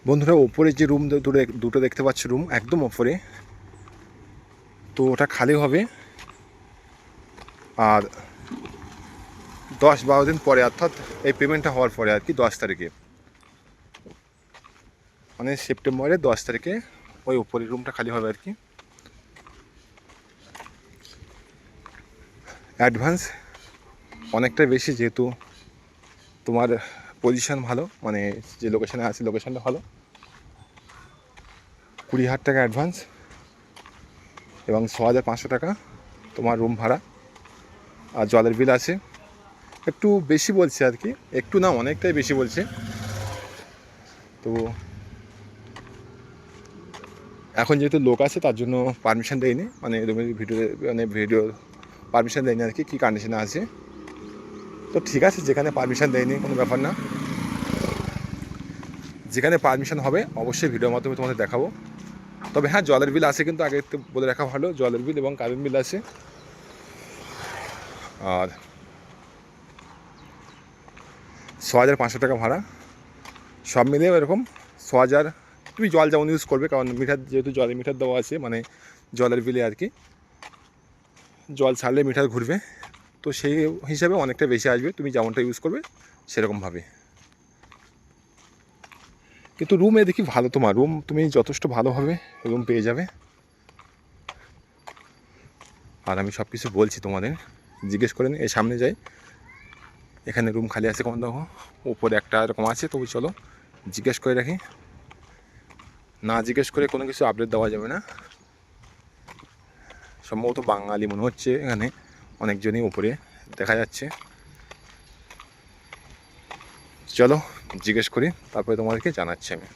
বন্ধুরা, ওপরে যে রুম দুটো দেখতে পাচ্ছ, রুম একদম ওপরে, তো ওটা খালি হবে আর 10-12 দিন পরে, অর্থাৎ এই পেমেন্টটা হওয়ার পরে আর কি, 10 তারিখে, মানে সেপ্টেম্বরের 10 তারিখে ওই ওপরের রুমটা খালি হবে আর কি। অ্যাডভান্স অনেকটাই বেশি, যেহেতু তোমার পজিশন ভালো, মানে যে লোকেশানে আছে লোকেশানটা ভালো। 20,000 টাকা অ্যাডভান্স এবং 6,500 টাকা তোমার রুম ভাড়া, আর জলের বিল আছে। একটু বেশি বলছে আর কি, একটু না অনেকটাই বেশি বলছে। তো এখন যেহেতু লোক আছে তার জন্য পারমিশন দেয়নি, মানে তুমি ভিডিও পারমিশন দেয়নি আর কি, কী কন্ডিশনে আছে। তো ঠিক আছে, যেখানে পারমিশন দেয়নি কোনো ব্যাপার না, যেখানে পারমিশন হবে অবশ্যই ভিডিওর মাধ্যমে তোমাদের দেখাবো। তবে হ্যাঁ, জলের বিল আছে, কিন্তু আগে একটু বলে রাখা ভালো, জলের বিল এবং কারেন্ট বিল আছে। আর 6,500 টাকা ভাড়া, সব মিলিয়ে এরকম 6,000। তুমি জল যেমন ইউজ করবে, কারণ মিটার, যেহেতু জলের মিটার দেওয়া আছে, মানে জলের বিলে আর কি, জল ছাড়লে মিটার ঘুরবে, তো সেই হিসাবে অনেকটা বেশি আসবে, তুমি যেমনটা ইউজ করবে সেরকমভাবে। কিন্তু রুমে দেখি ভালো, তোমার রুম তুমি যথেষ্ট ভালোভাবে রুম পেয়ে যাবে। আর আমি সব কিছু বলছি তোমাদের, জিজ্ঞেস করে নিই, এই সামনে যাই, এখানে রুম খালি আছে কেমন দেখো, উপরে একটা এরকম আছে, তবু চলো জিজ্ঞেস করে রাখি। না জিজ্ঞেস করে কোনো কিছু আপডেট দেওয়া যাবে না। সম্ভবত বাঙালি মনে হচ্ছে, এখানে অনেকজনই উপরে দেখা যাচ্ছে। চলো জিজ্ঞেস করি, তারপরে তোমাদেরকে জানাচ্ছি আমি।